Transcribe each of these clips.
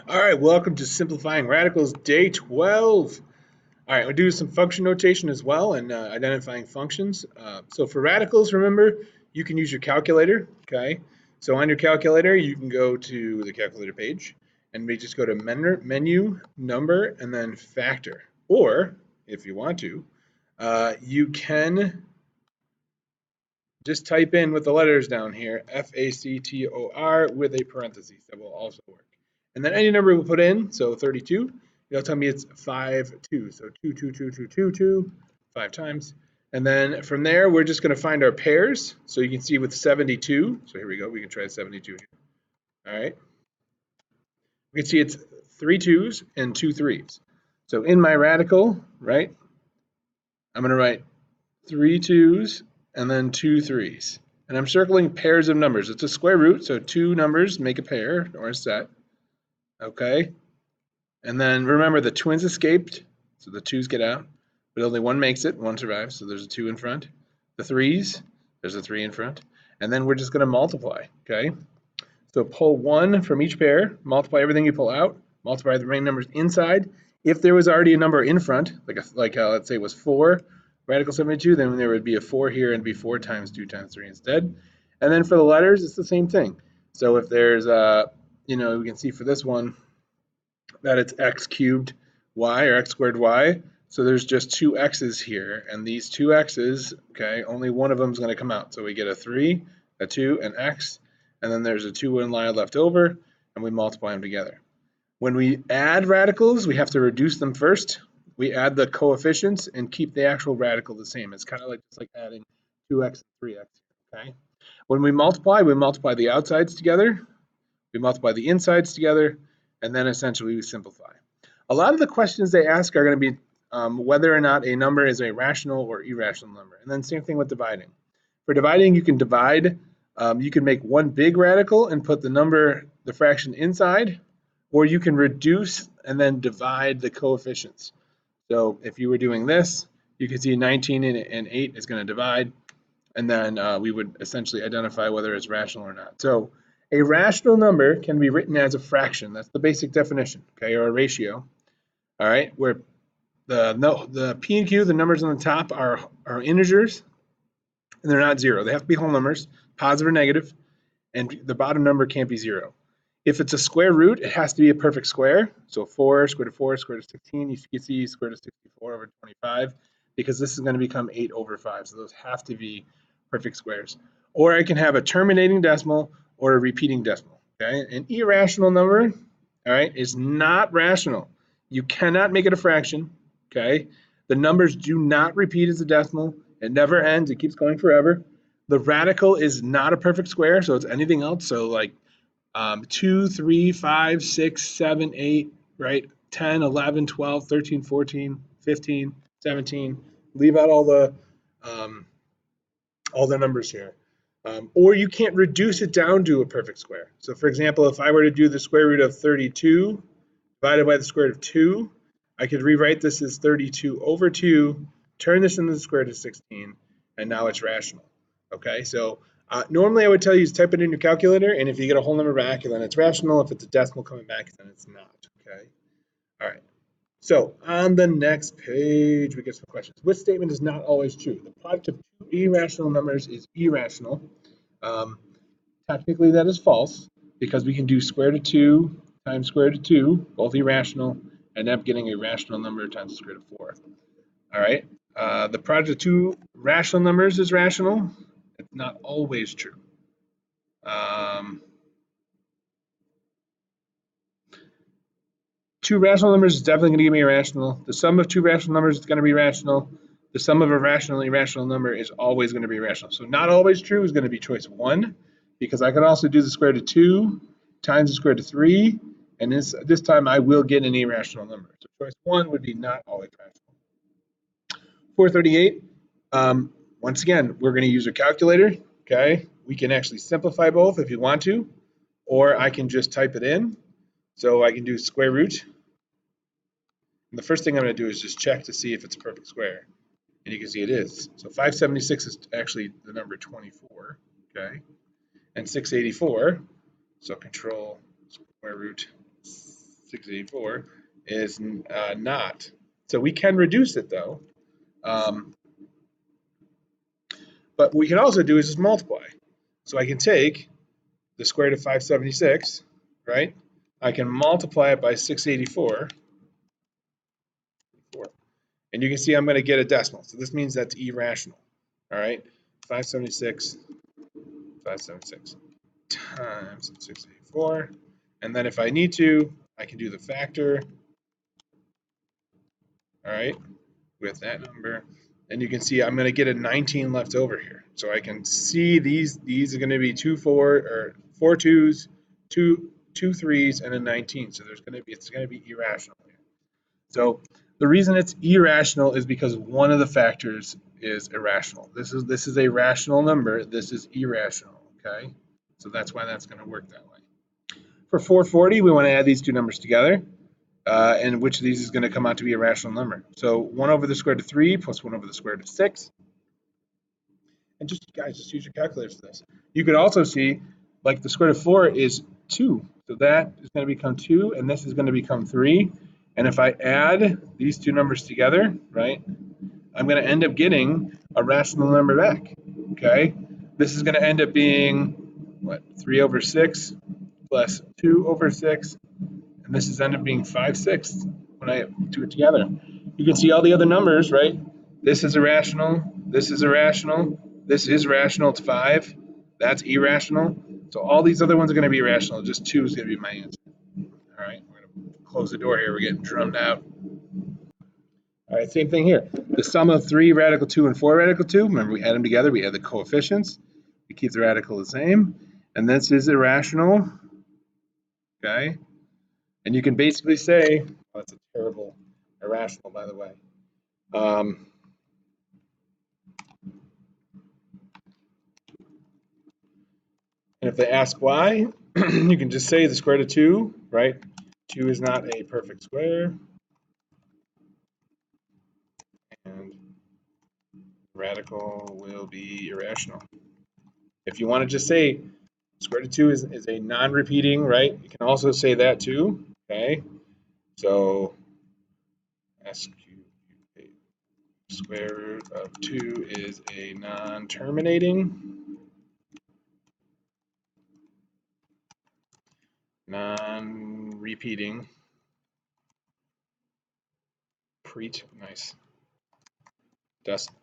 All right, welcome to Simplifying Radicals, day 12. All right, we'll do some function notation as well and identifying functions. So for radicals, remember, you can use your calculator, okay? So on your calculator, you can go to the calculator page, and we just go to menu, number, and then factor. Or, if you want to, you can just type in with the letters down here, F-A-C-T-O-R with a parenthesis. That will also work. And then any number we'll put in, so 32, it'll tell me it's 5, 2. So 2, 2, 2, 2, 2, 2, 5 times. And then from there, we're just going to find our pairs. So you can see with 72, so here we go, we can try 72 here. All right. We can see it's 3 2s and 2 3s. So in my radical, right, I'm going to write 3 2s and then 2 3s. And I'm circling pairs of numbers. It's a square root, so two numbers make a pair or a set. Okay. And then remember the twins escaped, so the 2's get out, but only one makes it, one survives, so there's a 2 in front. The 3's, there's a 3 in front. And then we're just going to multiply, okay? So pull 1 from each pair, multiply everything you pull out, multiply the remaining numbers inside. If there was already a number in front, like let's say it was 4, radical 72, then there would be a 4 here and be 4 times 2 times 3 instead. And then for the letters, it's the same thing. So if there's, we can see for this one that it's x cubed y or x squared y. So there's just 2 x's here, and these 2 x's, okay, only one of them is going to come out. So we get a 3, a 2, an x, and then there's a 2 in line left over, and we multiply them together. When we add radicals, we have to reduce them first. We add the coefficients and keep the actual radical the same. It's kind of like just like adding 2x and 3x, okay? When we multiply the outsides together, we multiply the insides together, and then essentially we simplify. A lot of the questions they ask are going to be whether or not a number is a rational or irrational number. And then same thing with dividing. For dividing, you can divide. You can make one big radical and put the fraction inside, or you can reduce and then divide the coefficients. So if you were doing this, you can see 19 and 8 is going to divide, and then we would essentially identify whether it's rational or not. So a rational number can be written as a fraction. That's the basic definition, okay, or a ratio. All right, where the P and Q, the numbers on the top are integers, and they're not zero. They have to be whole numbers, positive or negative, and the bottom number can't be 0. If it's a square root, it has to be a perfect square. So 4 square root of 4 square root of 16, you can see square root of 64 over 25, because this is going to become 8 over 5. So those have to be perfect squares. Or I can have a terminating decimal or a repeating decimal. Okay, an irrational number, all right, is not rational. You cannot make it a fraction. Okay, the numbers do not repeat as a decimal. It never ends. It keeps going forever. The radical is not a perfect square, so it's anything else. So like 2, 3, 5, 6, 7, 8, right? 10, 11, 12, 13, 14, 15, 17. Leave out all the numbers here. Or you can't reduce it down to a perfect square. So for example, if I were to do the square root of 32 divided by the square root of 2, I could rewrite this as 32 over 2, turn this into the square root of 16, and now it's rational. Okay, so normally I would tell you to type it in your calculator, and if you get a whole number back, then it's rational. If it's a decimal coming back, then it's not. Okay, all right. So on the next page, we get some questions. Which statement is not always true? The product of two irrational numbers is irrational. Technically, that is false, because we can do square root of 2 times square root of 2, both irrational, and end up getting a rational number times the square root of 4. All right. The product of two rational numbers is rational. It's not always true. Two rational numbers is definitely going to give me a rational. The sum of two rational numbers is going to be rational. The sum of a rational and irrational number is always going to be rational. So not always true is going to be choice 1, because I can also do the square root of 2 times the square root of 3, and this time I will get an irrational number. So choice 1 would be not always rational. 438, once again, we're going to use a calculator, okay? We can actually simplify both if you want to, or I can just type it in. So I can do square root. And the first thing I'm going to do is just check to see if it's a perfect square. And you can see it is. So 576 is actually the number 24, okay? And 684, so control square root 684 is not. So we can reduce it though. But what we can also do is just multiply. So I can take the square root of 576, right? I can multiply it by 684. And you can see I'm going to get a decimal. So this means that's irrational. All right? 576 times 684. And then if I need to, I can do the factor, all right, with that number. And you can see I'm going to get a 19 left over here. So I can see these are going to be 4 twos, two 3s, and a 19. So it's going to be irrational here. So the reason it's irrational is because one of the factors is irrational. This is a rational number. This is irrational, okay? So that's why that's going to work that way. For 440, we want to add these two numbers together. And which of these is going to come out to be a rational number? So 1 over the square root of 3 plus 1 over the square root of 6. And just use your calculators for this. You could also see, like, the square root of 4 is 2. So that is going to become 2, and this is going to become 3. And if I add these two numbers together, right, I'm going to end up getting a rational number back, okay? This is going to end up being, what, 3 over 6 plus 2 over 6, and this is end up being 5/6 when I do it together. You can see all the other numbers, right? This is irrational, this is irrational, this is rational, it's 5, that's irrational. So all these other ones are going to be irrational, just 2 is going to be my answer. All right, we're going to close the door here, we're getting drummed out. All right, same thing here. The sum of 3 radical 2 and 4 radical 2, remember we add them together, we add the coefficients, we keep the radical the same, and this is irrational, okay? And you can basically say, oh, that's a terrible irrational, by the way. And if they ask why, you can just say the square root of 2, right? 2 is not a perfect square. And radical will be irrational. If you want to just say square root of 2 is a non-repeating, right? You can also say that too, okay? So square root of 2 is a non-terminating, non-repeating, nice, decimal.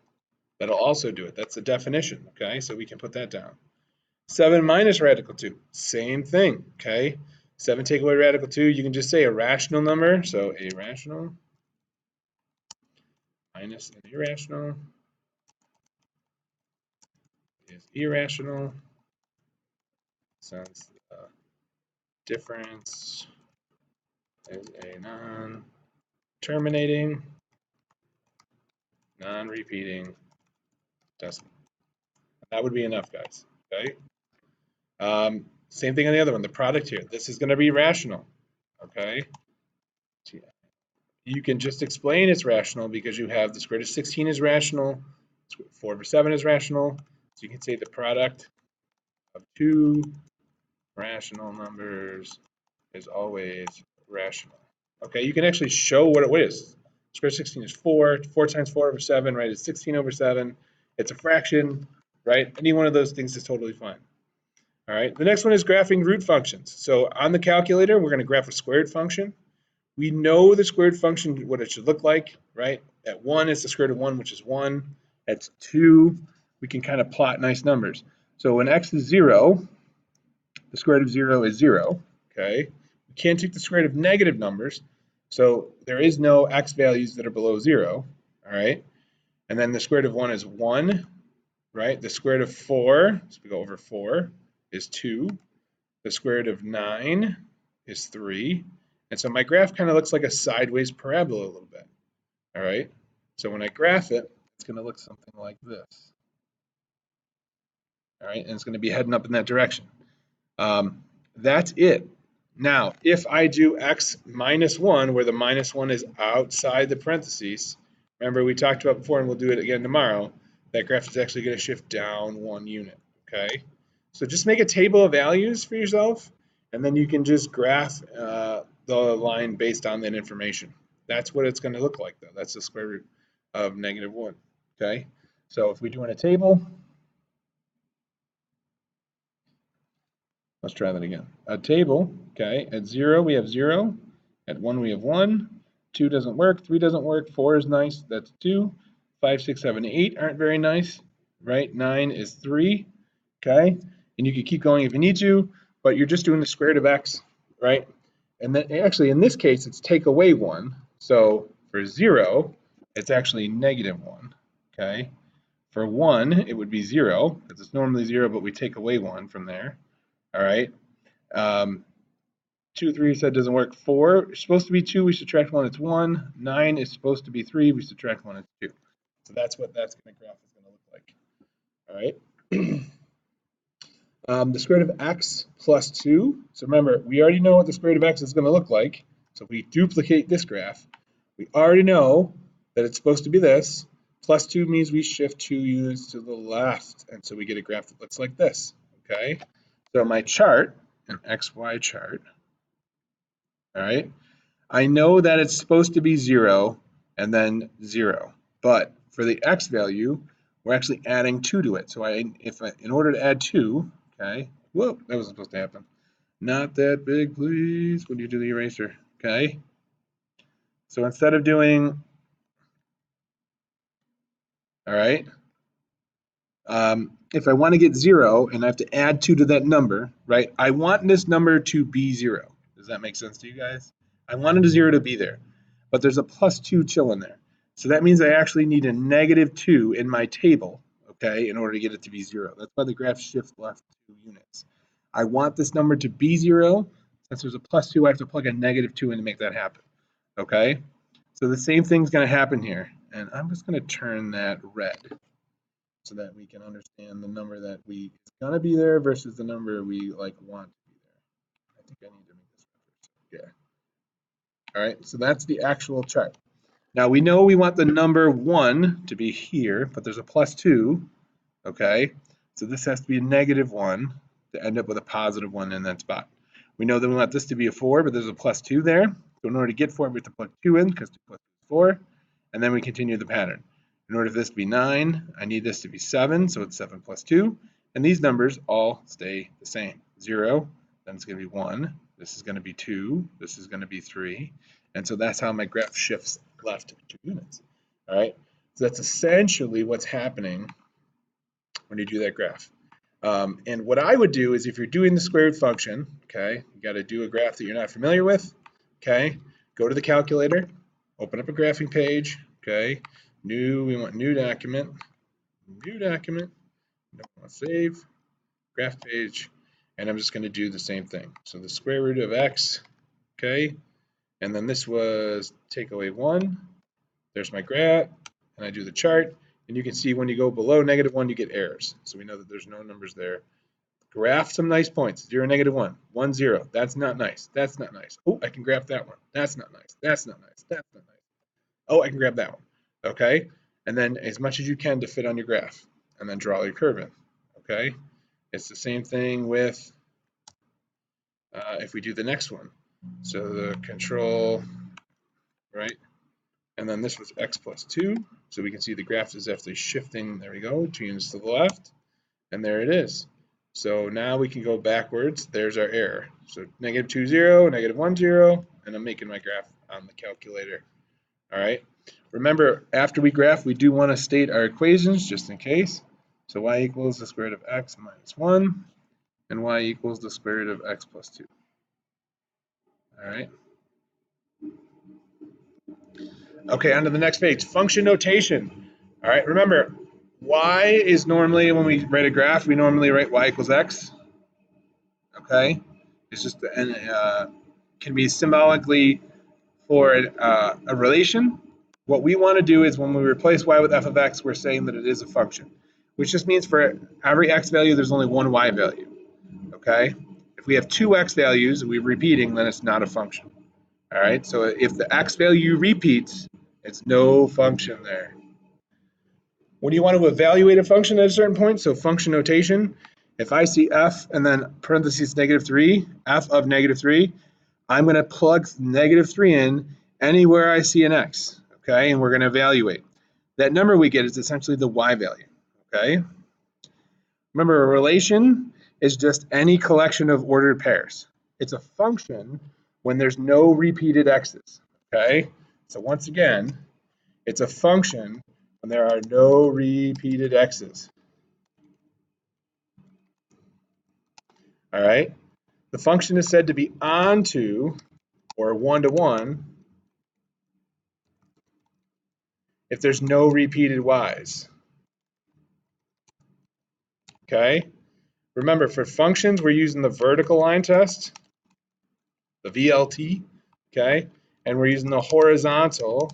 That'll also do it. That's the definition, okay? So we can put that down. 7 minus radical 2, same thing, okay? 7 take away radical 2, you can just say a rational number. So a rational minus an irrational is irrational, since the difference is a non-terminating, non-repeating decimal. That would be enough, guys, okay? Same thing on the other one, the product here. This is going to be rational, okay? You can just explain it's rational because you have the square root of 16 is rational, 4 over 7 is rational, so you can say the product of two rational numbers is always rational. Okay, you can actually show what it is. Square root of 16 is 4. 4 times 4 over 7, right, is 16 over 7. It's a fraction, right? Any one of those things is totally fine. All right, the next one is graphing root functions. So on the calculator, we're going to graph a squared function. We know the squared function, what it should look like, right? At 1 is the square root of 1, which is 1. At 2, we can kind of plot nice numbers. So when x is 0, the square root of 0 is 0, okay? We can't take the square root of negative numbers, so there is no x values that are below 0, all right? And then the square root of 1 is 1, right? The square root of 4, so we go over 4, is 2. The square root of 9 is 3. And so my graph kind of looks like a sideways parabola a little bit, all right? So when I graph it, it's going to look something like this, all right? And it's going to be heading up in that direction. That's it. Now, if I do x minus 1, where the minus 1 is outside the parentheses, remember we talked about before, and we'll do it again tomorrow, that graph is actually going to shift down 1 unit, okay? So just make a table of values for yourself, and then you can just graph the line based on that information. That's what it's going to look like, though. That's the square root of -1. Okay, so if we do in a table, let's try that again. A table, okay, at 0 we have 0, at 1 we have 1, 2 doesn't work, 3 doesn't work, 4 is nice, that's 2, 5, 6, 7, 8 aren't very nice, right? 9 is 3, okay? And you can keep going if you need to, but you're just doing the square root of x, right? And then actually in this case it's take away 1, so for 0 it's actually -1, okay? For 1 it would be 0, because it's normally 0, but we take away 1 from there. All right. 2, 3 said doesn't work. 4 is supposed to be 2. We subtract 1. It's 1. 9 is supposed to be 3. We subtract 1. It's 2. So that's what that's going to graph is going to look like. All right. The square root of x plus 2. So remember, we already know what the square root of x is going to look like. So if we duplicate this graph, we already know that it's supposed to be this. Plus 2 means we shift 2 units to the left. And so we get a graph that looks like this. Okay. So my chart, an XY chart, all right, I know that it's supposed to be 0 and then 0. But for the x value, we're actually adding 2 to it. So in order to add 2, okay, whoa, that wasn't supposed to happen. Not that big, please. When you do the eraser, okay? So instead of doing, all right, if I want to get 0 and I have to add 2 to that number, right, I want this number to be 0. Does that make sense to you guys? I wanted a 0 to be there, but there's a plus 2 chilling there. So that means I actually need a -2 in my table, okay, in order to get it to be 0. That's why the graph shifts left 2 units. I want this number to be 0. Since there's a plus 2, I have to plug a -2 in to make that happen, okay? So the same thing's going to happen here. And I'm just going to turn that red so that we can understand the number that is going to be there versus the number we want to be there. I think I need to make this first. Yeah. All right, so that's the actual chart. Now we know we want the number 1 to be here, but there's a plus 2, okay? So this has to be a -1 to end up with a +1 in that spot. We know that we want this to be a 4, but there's a plus 2 there. So in order to get 4, we have to plug 2 in because 2 plus 2 is 4, and then we continue the pattern. In order for this to be 9, I need this to be 7, so it's 7 plus 2. And these numbers all stay the same. 0, then it's going to be 1, this is going to be 2, this is going to be 3. And so that's how my graph shifts left 2 units. All right, so that's essentially what's happening when you do that graph. And what I would do is if you're doing the square root function, okay, you got to do a graph that you're not familiar with, okay, go to the calculator, open up a graphing page, okay, we want new document, don't want to save, graph page, and I'm just going to do the same thing. So the square root of x, okay, and then this was take away 1, there's my graph, and I do the chart, and you can see when you go below -1, you get errors. So we know that there's no numbers there. Graph some nice points, 0, -1, 1, 0. That's not nice. That's not nice. Oh, I can graph that one. That's not nice. That's not nice. That's not nice. Oh, I can grab that one. Okay? And then as much as you can to fit on your graph. And then draw your curve in. Okay? It's the same thing with if we do the next one. So the control, right? And then this was x plus 2. So we can see the graph is actually shifting. There we go. 2 units to the left. And there it is. So now we can go backwards. There's our error. So -2, 0, -1, 0. And I'm making my graph on the calculator. All right. Remember, after we graph, we do want to state our equations just in case. So y equals the square root of x minus 1, and y equals the square root of x plus 2. All right. Okay, on to the next page, function notation. All right, remember, y is normally, when we write a graph, we normally write y equals x. Okay, it's just, and can be symbolically for a relation. What we want to do is when we replace y with f of x, we're saying that it is a function, which just means for every x value, there's only one y value, okay? If we have two x values and we're repeating, then it's not a function, all right? So if the x value repeats, it's no function there. When you want to evaluate a function at a certain point, so function notation, if I see f and then parentheses -3, f of -3, I'm going to plug -3 in anywhere I see an x, okay? And we're going to evaluate. That number we get is essentially the y value, okay? Remember, a relation is just any collection of ordered pairs. It's a function when there's no repeated x's, okay? So once again, it's a function when there are no repeated x's. All right? The function is said to be onto or one-to-one if there's no repeated y's. Okay? Remember, for functions, we're using the vertical line test, the VLT, okay? And we're using the horizontal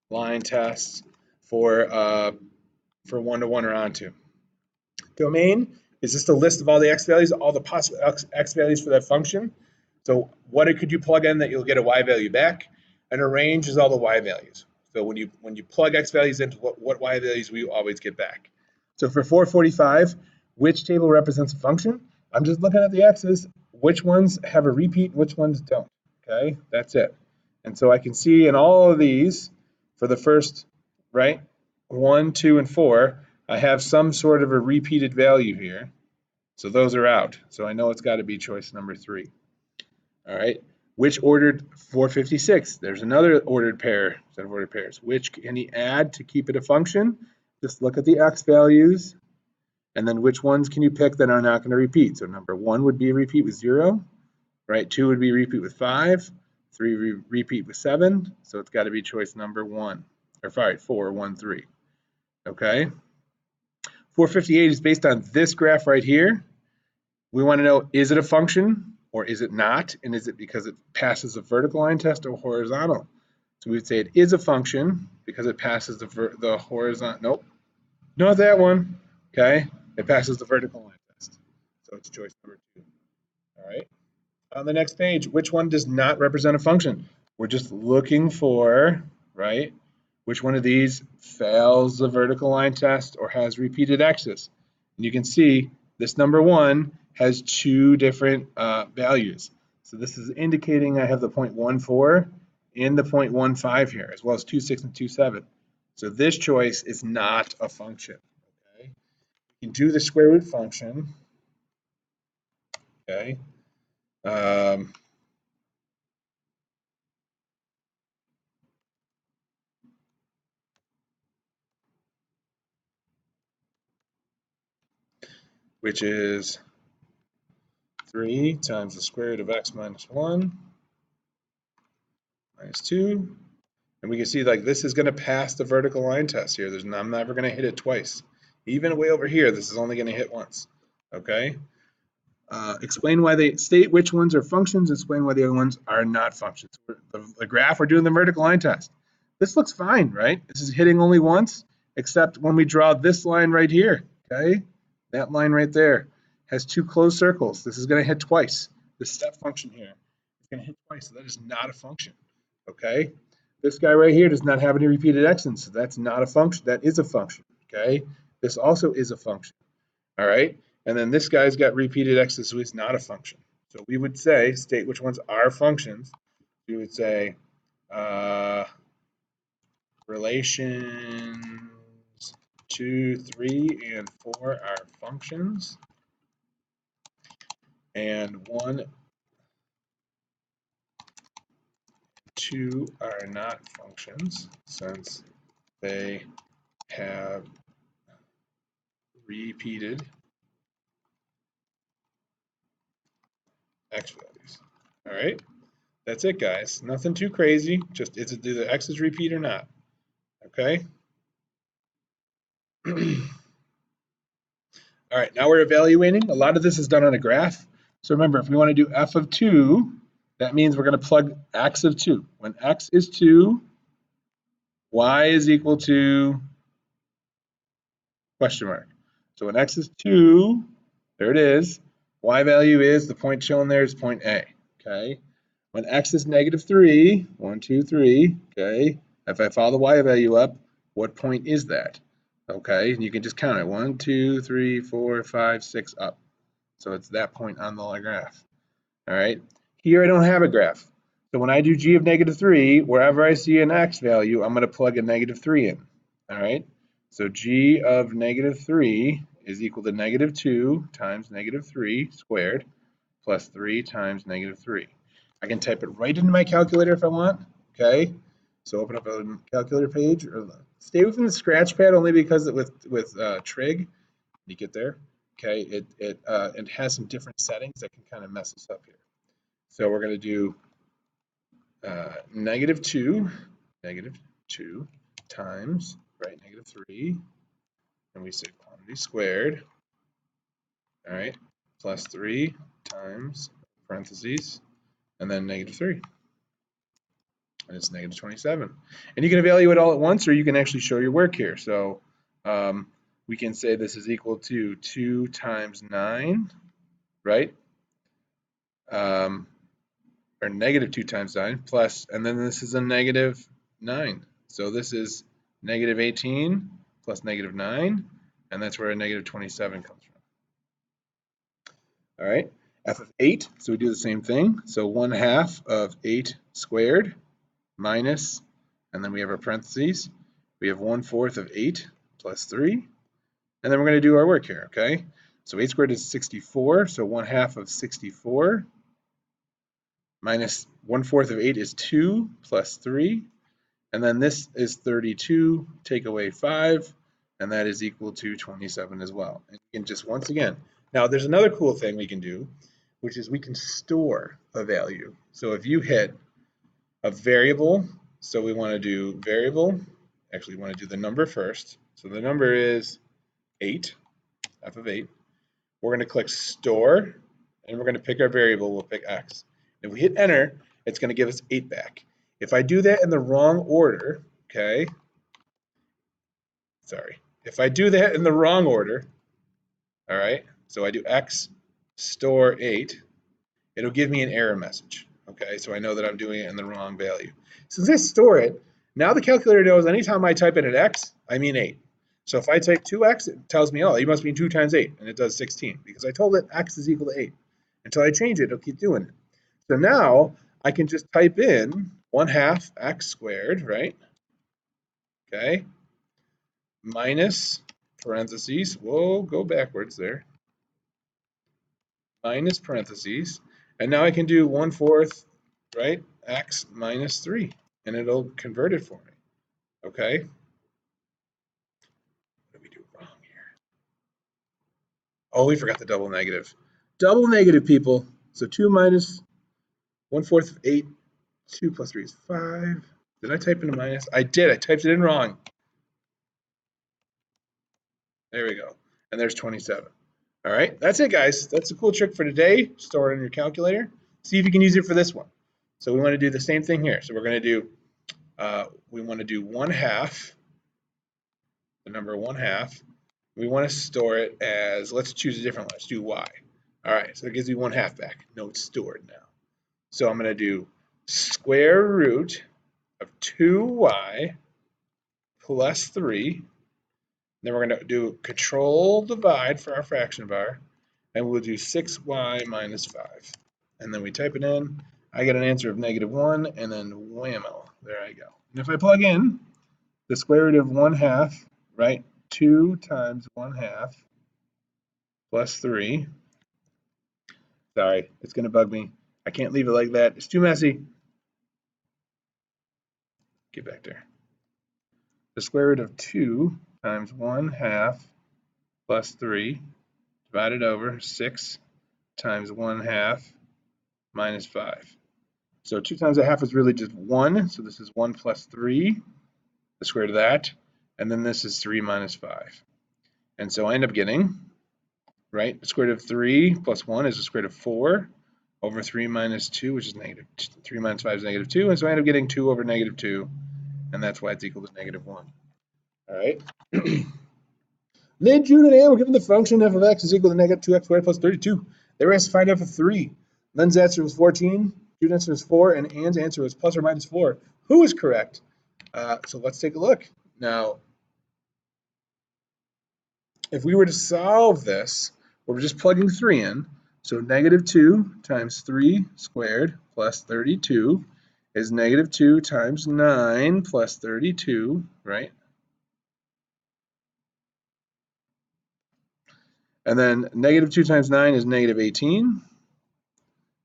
line test for one-to-one or onto. Domain is just a list of all the x values, all the possible x values for that function. So what could you plug in that you'll get a y value back? And a range is all the y values. So when you plug x values into what y values we always get back. So for 445, which table represents a function? I'm just looking at the x's, which ones have a repeat, which ones don't. Okay, that's it. And so I can see in all of these, for the first, right, 1, 2, and 4, I have some sort of a repeated value here. So those are out. So I know it's got to be choice number 3. All right. Which ordered 456? There's another ordered pair, set of ordered pairs. Which can he add to keep it a function? Just look at the x values, and then which ones can you pick that are not going to repeat? So number 1 would be a repeat with 0, right? 2 would be a repeat with 5, 3 repeat with 7. So it's got to be choice number 1, or sorry, 4, 1, 3. Okay. 458 is based on this graph right here. We want to know, is it a function or is it not? And is it because it passes a vertical line test or horizontal? So we would say it is a function because it passes the horizontal. Nope, not that one. Okay, it passes the vertical line test. So it's choice number 2. All right. On the next page, which one does not represent a function? We're just looking for, right, which one of these fails the vertical line test or has repeated x's. And you can see this number 1 has 2 different values. So this is indicating I have the 0.14 and the 0.15 here, as well as 2.6 and 2.7. So this choice is not a function. Okay, you can do the square root function. Okay. Which is 3 times the square root of x minus 1 minus 2. And we can see like this is going to pass the vertical line test here. I'm never going to hit it twice. Even way over here, this is only going to hit once. Okay? Explain why they state which ones are functions, explain why the other ones are not functions. The graph, we're doing the vertical line test. This looks fine, right? This is hitting only once, except when we draw this line right here, okay? That line right there has 2 closed circles. This is going to hit twice. This step function here is going to hit twice, so that is not a function, okay? This guy right here does not have any repeated x's, so that's not a function. That is a function, okay? This also is a function, all right? And then this guy's got repeated x's, so he's not a function. So we would say, state which ones are functions. We would say relations 2, 3, and 4 are functions. And 1, 2 are not functions since they have repeated x values. All right, that's it, guys. Nothing too crazy. Just do the x's repeat or not? Okay. All right, now we're evaluating. A lot of this is done on a graph. So remember, if we want to do f of 2, that means we're going to plug x of 2. When x is 2, y is equal to question mark. So when x is 2, there it is. Y value is, the point shown there is point A. Okay. When x is -3, 1, 2, 3, okay, if I follow the y value up, what point is that? Okay, and you can just count it, 1, 2, 3, 4, 5, 6, up. So it's that point on the graph. All right. Here I don't have a graph. So when I do g of -3, wherever I see an x value, I'm going to plug a -3 in. All right? So g of -3 is equal to -2 times -3 squared plus 3 times -3. I can type it right into my calculator if I want. Okay? So open up a calculator page, or stay within the scratch pad only because with trig, you get there. Okay, it has some different settings that can kind of mess us up here. So we're going to do -2 times, right, -3, and we say quantity squared, all right, plus 3 times parentheses, and then -3, and it's -27. And you can evaluate all at once, or you can actually show your work here. So we can say this is equal to 2 times 9, right? Or -2 times 9 plus, and then this is a -9. So this is -18 plus -9, and that's where a -27 comes from. All right, f of 8, so we do the same thing. So 1/2 of 8 squared minus, and then we have our parentheses. We have 1/4 of 8 plus 3, and then we're going to do our work here, okay? So 8 squared is 64, so 1/2 of 64 minus 1/4 of 8 is 2 plus 3, and then this is 32, take away 5, and that is equal to 27 as well. And you can just, once again, now there's another cool thing we can do, which is we can store a value. So if you hit a variable, so we want to do variable, actually we want to do the number first. So the number is 8, f of 8. We're going to click store, and we're going to pick our variable. We'll pick x. If we hit enter, it's going to give us 8 back. If I do that in the wrong order, okay, sorry. If I do that in the wrong order, all right, so I do x store 8, it'll give me an error message, okay, so I know that I'm doing it in the wrong value. Since I store it, now the calculator knows anytime I type in an x, I mean 8. So if I type 2x, it tells me, oh, you must mean 2 times 8, and it does 16, because I told it x is equal to 8. Until I change it, it'll keep doing it. So now I can just type in 1/2 x squared, right? Okay, minus parentheses. Whoa, go backwards there. Minus parentheses, and now I can do 1/4, right? X minus 3, and it'll convert it for me. Okay. What did we do wrong here? Oh, we forgot the double negative. Double negative, people. So 2 minus 1/4 of 8. 2 plus 3 is 5. Did I type in a minus? I did. I typed it in wrong. There we go. And there's 27. All right, that's it, guys. That's a cool trick for today. Store it in your calculator. See if you can use it for this one. So we want to do the same thing here. So we're going to do, we want to do 1/2, the number 1/2. We want to store it as, let's choose a different one. Let's do y. All right, so it gives me 1/2 back. No, it's stored now. So I'm going to do square root of 2y plus 3. Then we're going to do control divide for our fraction bar, and we'll do 6y minus 5. And then we type it in. I get an answer of -1, and then whammo, there I go. And if I plug in the square root of 1/2, right, 2 times 1/2 plus 3. Sorry, it's going to bug me. I can't leave it like that. It's too messy. Get back there. The square root of 2 times 1/2 plus 3 divided over 6 times 1/2 minus 5. So 2 times 1/2 is really just 1. So this is 1 plus 3, the square root of that. And then this is 3 minus 5. And so I end up getting, right, the square root of 3 plus 1 is the square root of 4 over 3 minus 2, which is negative. 3 minus 5 is -2. And so I end up getting 2 over -2. And that's why it's equal to -1. All right. Then Jude and Ann were given the function f of x is equal to -2x squared plus 32. They were asked to find f of 3. Lynn's answer was 14. Jude's answer was 4. And Ann's answer was plus or minus 4. Who was correct? So let's take a look. Now, if we were to solve this, we're just plugging 3 in. So negative 2 times 3 squared plus 32 is negative 2 times 9 plus 32, right? And then negative 2 times 9 is negative 18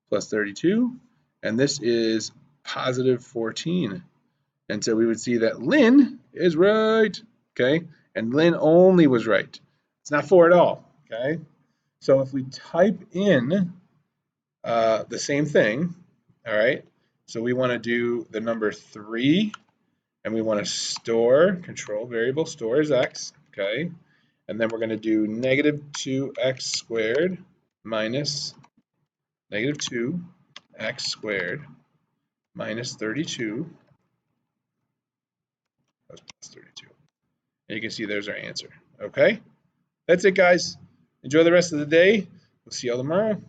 plus 32. And this is positive 14. And so we would see that Lynn is right, okay? And Lynn only was right. It's not 4 at all, okay? So if we type in the same thing, all right? So we want to do the number 3, and we want to store, control variable, store as x, okay? And then we're going to do negative 2x squared minus negative 2x squared minus 32. That's plus 32. And you can see there's our answer, okay? That's it, guys. Enjoy the rest of the day. We'll see y'all tomorrow.